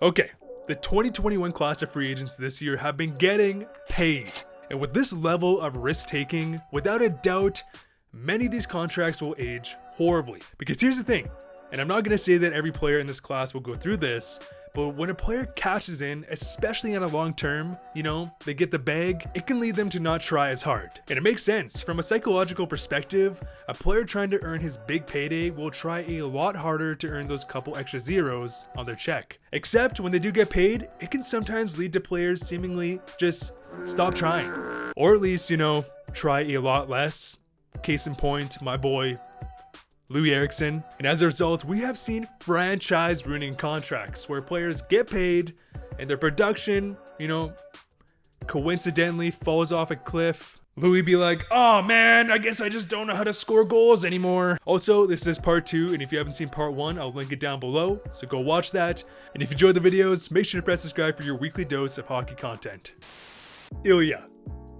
Okay, the 2021 class of free agents this year have been getting paid. And with this level of risk taking, without a doubt, many of these contracts will age horribly. Because here's the thing, and I'm not going to say that every player in this class will go through this, but when a player cashes in, especially on a long term, they get the bag, it can lead them to not try as hard. And it makes sense. From a psychological perspective, a player trying to earn his big payday will try a lot harder to earn those couple extra zeros on their check. Except when they do get paid, it can sometimes lead to players seemingly just stop trying. Or at least, try a lot less. Case in point, my boy, Louis Eriksson. And as a result, we have seen franchise ruining contracts where players get paid and their production, coincidentally falls off a cliff. Louis be like, oh man, I guess I just don't know how to score goals anymore. Also, this is part 2, and if you haven't seen part 1, I'll link it down below, so go watch that. And if you enjoy the videos, make sure to press subscribe for your weekly dose of hockey content. Ilya.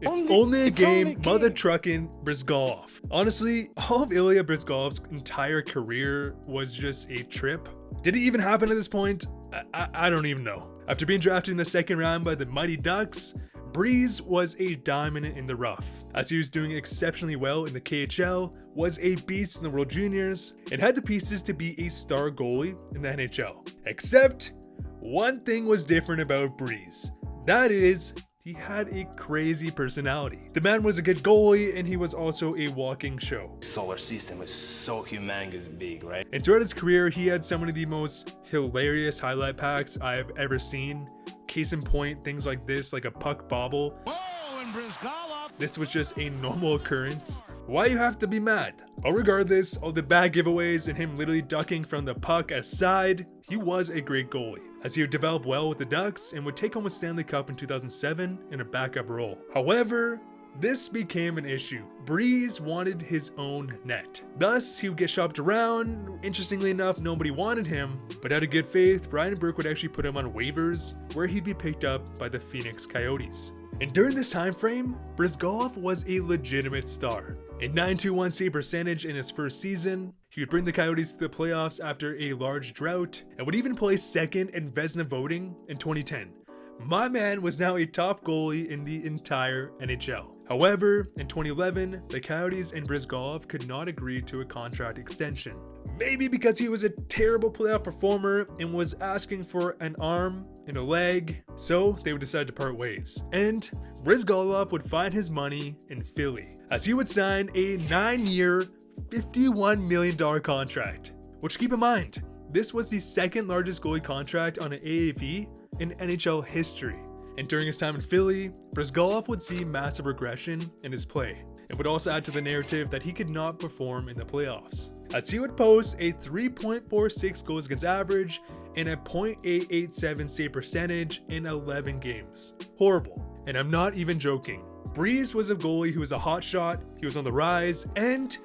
It's only a game, mother trucking Bryzgalov. Honestly, all of Ilya Bryzgalov's entire career was just a trip. Did it even happen at this point? I don't even know. After being drafted in the second round by the mighty Ducks, Bryz was a diamond in the rough, as he was doing exceptionally well in the KHL, was a beast in the World Juniors, and had the pieces to be a star goalie in the NHL. Except, one thing was different about Bryz. That is, he had a crazy personality. The man was a good goalie, and he was also a walking show. Solar system is so humongous big, right? And throughout his career, he had some of the most hilarious highlight packs I've ever seen. Case in point, things like this, like a puck bobble. Oh, and Bryzgalov. This was just a normal occurrence. Why you have to be mad? But regardless of the bad giveaways and him literally ducking from the puck aside, he was a great goalie, as he would develop well with the Ducks and would take home a Stanley Cup in 2007 in a backup role. However, this became an issue. Bryz wanted his own net. Thus, he would get shopped around. Interestingly enough, nobody wanted him, but out of good faith, Brian Burke would actually put him on waivers, where he'd be picked up by the Phoenix Coyotes. And during this time frame, Bryzgalov was a legitimate star. A .921 save percentage in his first season, he would bring the Coyotes to the playoffs after a large drought, and would even place second in Vezina voting in 2010. My man was now a top goalie in the entire NHL. However, in 2011, the Coyotes and Bryzgalov could not agree to a contract extension. Maybe because he was a terrible playoff performer and was asking for an arm and a leg, so they would decide to part ways. And Bryzgalov would find his money in Philly, as he would sign a 9-year, $51 million contract. Which, keep in mind, this was the second largest goalie contract on an AAV in NHL history. And during his time in Philly, Bryzgalov would see massive regression in his play, and would also add to the narrative that he could not perform in the playoffs, as he would post a 3.46 goals against average and a .887 save percentage in 11 games. Horrible. And I'm not even joking. Bryz was a goalie who was a hot shot, he was on the rise, and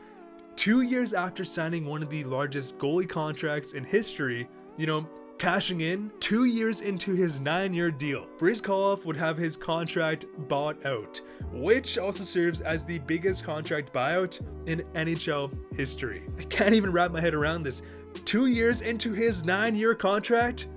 2 years after signing one of the largest goalie contracts in history, cashing in 2 years into his 9-year deal, Bryzgalov would have his contract bought out, which also serves as the biggest contract buyout in NHL history. I can't even wrap my head around this. 2 years into his 9-year contract?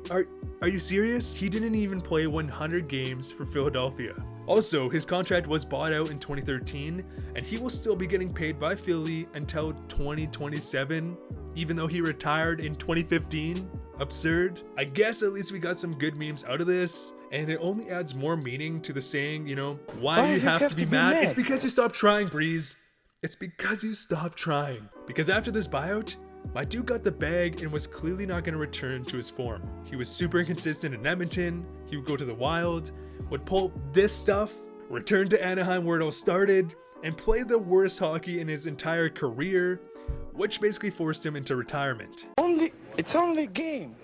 Are you serious? He didn't even play 100 games for Philadelphia. Also, his contract was bought out in 2013, and he will still be getting paid by Philly until 2027, even though he retired in 2015. Absurd. I guess at least we got some good memes out of this, and it only adds more meaning to the saying, why you have to be mad? It's because you stopped trying, Bryz. It's because you stopped trying. Because after this buyout, my dude got the bag and was clearly not going to return to his form. He was super inconsistent in Edmonton, he would go to the Wild, would pull this stuff, return to Anaheim where it all started, and play the worst hockey in his entire career, which basically forced him into retirement. It's only a game.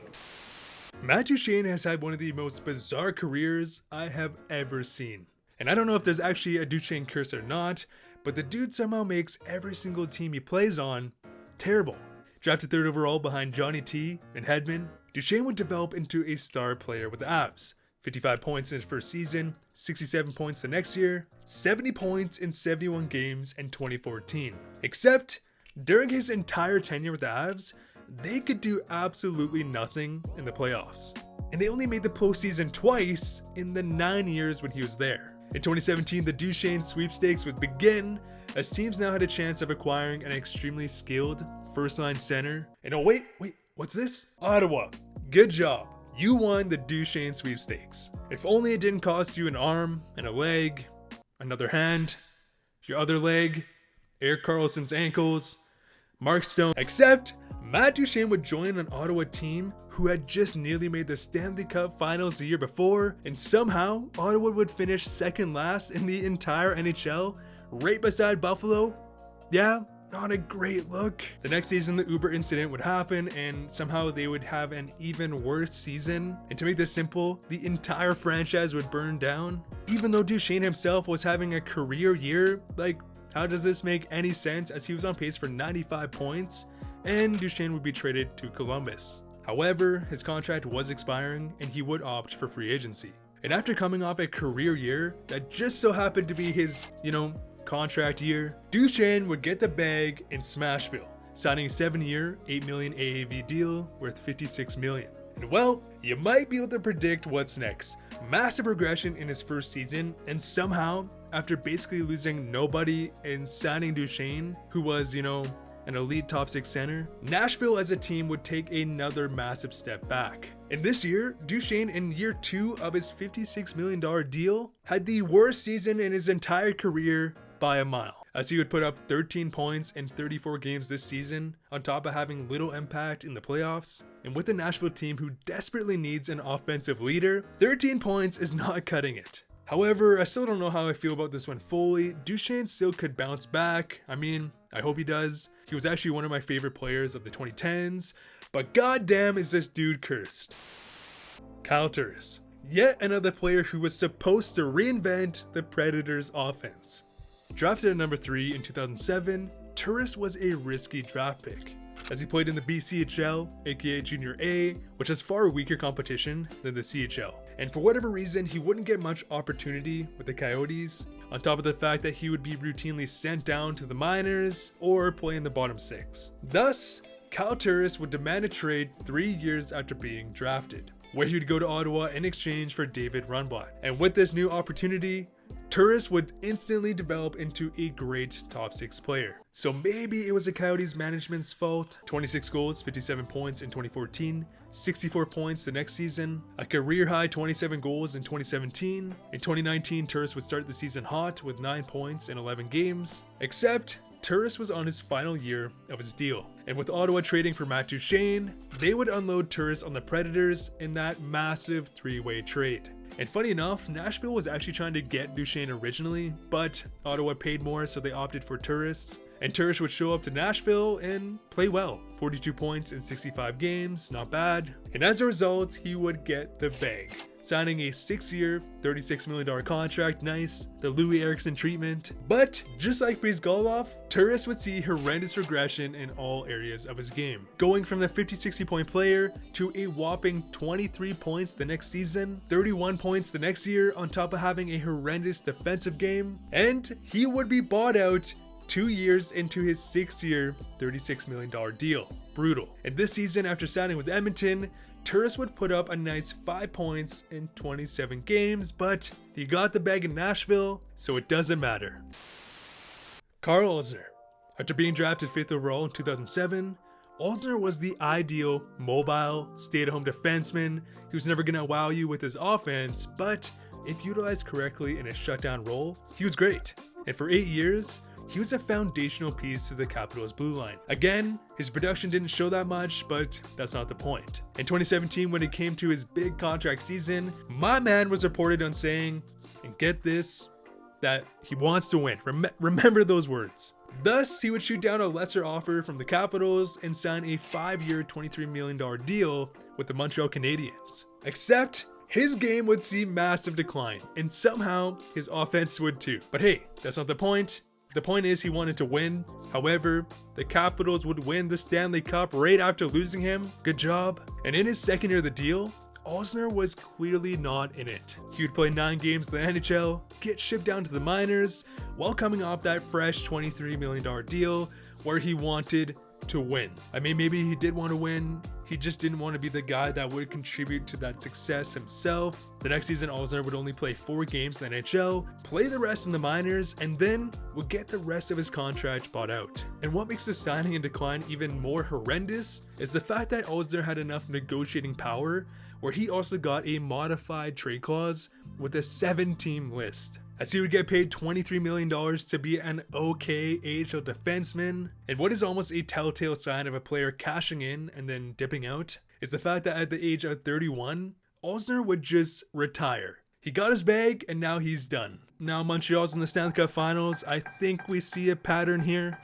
Matt Duchene has had one of the most bizarre careers I have ever seen. And I don't know if there's actually a Duchene curse or not, but the dude somehow makes every single team he plays on terrible. Drafted 3rd overall behind Johnny T and Hedman, Duchene would develop into a star player with the Avs. 55 points in his first season, 67 points the next year, 70 points in 71 games in 2014. Except, during his entire tenure with the Avs, they could do absolutely nothing in the playoffs. And they only made the postseason twice in the 9 years when he was there. In 2017, the Duchene sweepstakes would begin, as teams now had a chance of acquiring an extremely skilled first-line center. And oh wait, what's this? Ottawa, good job. You won the Duchene sweepstakes. If only it didn't cost you an arm and a leg, another hand, your other leg, Erik Karlsson's ankles, Mark Stone. Except Matt Duchene would join an Ottawa team who had just nearly made the Stanley Cup Finals the year before, and somehow Ottawa would finish second last in the entire NHL, right beside Buffalo. Yeah, not a great look. The next season, the Uber incident would happen, and somehow they would have an even worse season. And to make this simple, the entire franchise would burn down. Even though Duchene himself was having a career year, like, how does this make any sense, as he was on pace for 95 points, and Duchene would be traded to Columbus. However, his contract was expiring, and he would opt for free agency. And after coming off a career year that just so happened to be his, contract year, Duchene would get the bag in Smashville, signing a 7-year, $8 million AAV deal worth $56 million. And well, you might be able to predict what's next. Massive regression in his first season, and somehow, after basically losing nobody and signing Duchene, who was, an elite top 6 center, Nashville as a team would take another massive step back. And this year, Duchene, in year 2 of his $56 million deal, had the worst season in his entire career by a mile, as he would put up 13 points in 34 games this season, on top of having little impact in the playoffs. And with a Nashville team who desperately needs an offensive leader, 13 points is not cutting it. However, I still don't know how I feel about this one fully. Duchene still could bounce back. I hope he does. He was actually one of my favorite players of the 2010s, but goddamn is this dude cursed. Kyle Turris, yet another player who was supposed to reinvent the Predators' offense. Drafted at number 3 in 2007, Turris was a risky draft pick, as he played in the BCHL, aka Junior A, which has far weaker competition than the CHL. And for whatever reason, he wouldn't get much opportunity with the Coyotes, on top of the fact that he would be routinely sent down to the minors or play in the bottom 6. Thus, Kyle Turris would demand a trade 3 years after being drafted, where he would go to Ottawa in exchange for David Rundblad. And with this new opportunity, Turris would instantly develop into a great top 6 player. So maybe it was the Coyotes management's fault. 26 goals, 57 points in 2014, 64 points the next season, a career high 27 goals in 2017. In 2019, Turris would start the season hot with 9 points in 11 games, except Turris was on his final year of his deal. And with Ottawa trading for Matt Duchene, they would unload Turris on the Predators in that massive 3-way trade. And funny enough, Nashville was actually trying to get Duchene originally, but Ottawa paid more, so they opted for Turris. And Turris would show up to Nashville and play well. 42 points in 65 games, not bad. And as a result, he would get the bag, signing a 6-year, $36 million contract. Nice, the Louis Eriksson treatment. But just like Bryzgalov, Turris would see horrendous regression in all areas of his game, going from the 50-60 point player to a whopping 23 points the next season, 31 points the next year, on top of having a horrendous defensive game. And he would be bought out 2 years into his 6-year, $36 million deal. Brutal. And this season, after signing with Edmonton, Turris would put up a nice 5 points in 27 games, but he got the bag in Nashville, so it doesn't matter. Kyle Alzner. After being drafted 5th overall in 2007, Alzner was the ideal mobile, stay-at-home defenseman who's never gonna wow you with his offense, but if utilized correctly in a shutdown role, he was great. And for 8 years, he was a foundational piece to the Capitals' blue line. Again, his production didn't show that much, but that's not the point. In 2017, when it came to his big contract season, my man was reported on saying, and get this, that he wants to win. Remember those words. Thus, he would shoot down a lesser offer from the Capitals and sign a 5-year, $23 million deal with the Montreal Canadiens. Except, his game would see massive decline, and somehow his offense would too. But hey, that's not the point. The point is he wanted to win. However, the Capitals would win the Stanley Cup right after losing him. Good job. And in his second year of the deal, Alzner was clearly not in it. He would play 9 games in the NHL, get shipped down to the minors, while coming off that fresh $23 million deal where he wanted to win. I mean, maybe he did want to win. He just didn't want to be the guy that would contribute to that success himself. The next season, Alzner would only play 4 games in the NHL, play the rest in the minors, and then would get the rest of his contract bought out. And what makes the signing and decline even more horrendous is the fact that Alzner had enough negotiating power where he also got a modified trade clause with a 7-team list, as he would get paid $23 million to be an okay AHL defenseman. And what is almost a telltale sign of a player cashing in and then dipping out is the fact that at the age of 31, Alzner would just retire. He got his bag and now he's done. Now Montreal's in the Stanley Cup Finals. I think we see a pattern here.